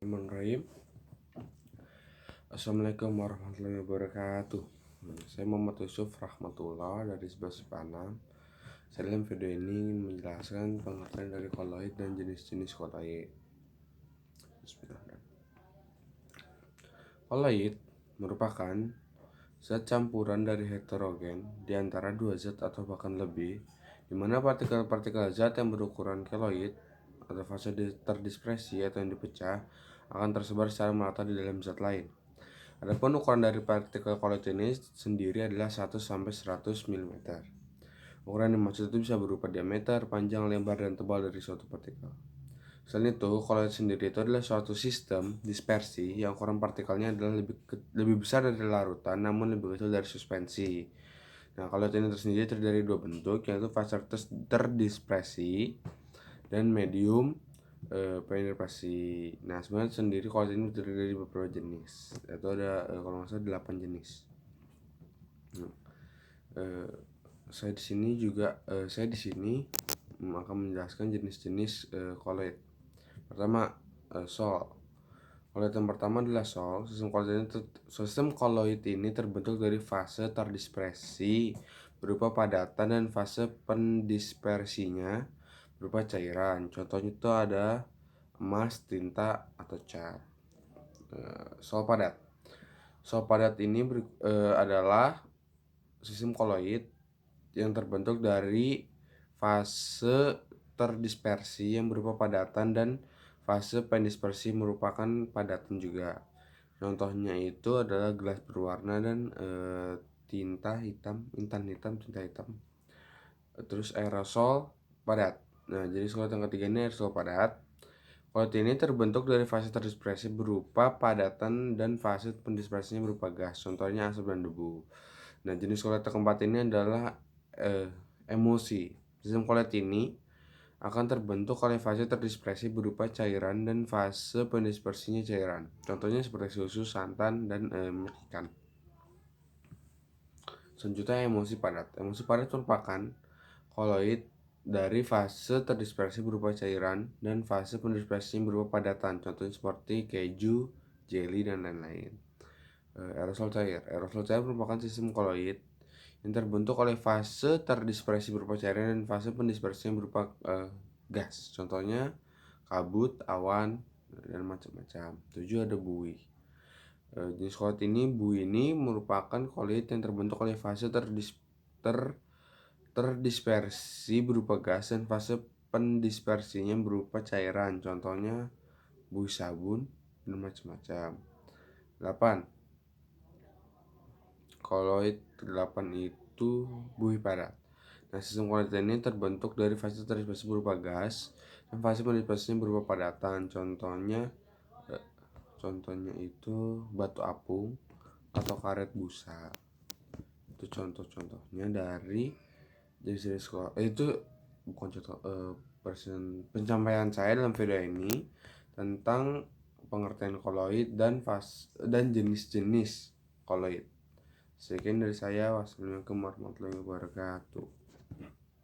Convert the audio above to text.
Bismillahirrahmanirrahim. Assalamualaikum warahmatullahi wabarakatuh. Saya Muhammad Yusuf Rahmatullah dari 11 Saya dalam video ini ingin menjelaskan pengertian dari koloid dan jenis-jenis koloid. Bismillahirrahmanirrahim. Koloid merupakan zat campuran dari heterogen di antara dua zat atau bahkan lebih, di mana partikel-partikel zat yang berukuran keloid atau fase terdispersi atau yang dipecah akan tersebar secara merata di dalam zat lain. Adapun ukuran dari partikel koloid ini sendiri adalah 1-100 mm. Ukuran yang dimaksud itu bisa berupa diameter, panjang, lebar, dan tebal dari suatu partikel. Selain itu, koloid sendiri itu adalah suatu sistem dispersi yang ukuran partikelnya adalah lebih besar dari larutan namun lebih kecil dari suspensi. Nah, koloid ini tersendiri terdiri dari dua bentuk, yaitu fase terdispersi dan medium penetrasi. Nah, sebenarnya sendiri koloid ini terdiri dari beberapa jenis, yaitu ada kalau nggak salah 8 jenis. Saya di sini akan menjelaskan jenis-jenis koloid. Pertama, sol. Koloid yang pertama adalah sol. Sistem koloid ini terbentuk dari fase terdispersi berupa padatan dan fase pendispersinya berupa cairan. Contohnya itu ada emas, tinta, atau cat. Sol padat. Sol padat ini adalah sistem koloid yang terbentuk dari fase terdispersi yang berupa padatan dan fase pendispersi merupakan padatan juga. Contohnya itu adalah gelas berwarna dan tinta hitam. Terus aerosol padat. Nah, jadi koloid yang ketiga ini aerosol padat. Koloid ini terbentuk dari fase terdispersi berupa padatan dan fase pendispersinya berupa gas. Contohnya asap dan debu. Nah, jenis koloid keempat ini adalah emulsi. Sistem koloid ini akan terbentuk oleh fase terdispersi berupa cairan dan fase pendispersinya cairan. Contohnya seperti susu, santan, dan minyak ikan. Selanjutnya emulsi padat. Emulsi padat merupakan koloid dari fase terdispersi berupa cairan dan fase pendispersinya berupa padatan. Contohnya seperti keju, jelly, dan lain-lain. Aerosol cair. Aerosol cair merupakan sistem koloid yang terbentuk oleh fase terdispersi berupa cairan dan fase pendispersinya berupa gas. Contohnya kabut, awan, dan macam-macam. 7 ada buih. Jenis koloid ini, buih ini merupakan koloid yang terbentuk oleh fase terdispersi berupa gas dan fase pendispersinya berupa cairan. Contohnya buih sabun dan macam-macam. 8. Koloid 8 itu buih padat. Nah, sistem koloid ini terbentuk dari fase terdispersi berupa gas dan fase pendispersinya berupa padatan. Contohnya itu batu apung atau karet busa. Itu contoh-contohnya dari jenis koloid. Itu bukan contoh, pencapaian saya dalam video ini tentang pengertian koloid dan jenis-jenis koloid. Sekian dari saya. Wassalamualaikum warahmatullahi wabarakatuh.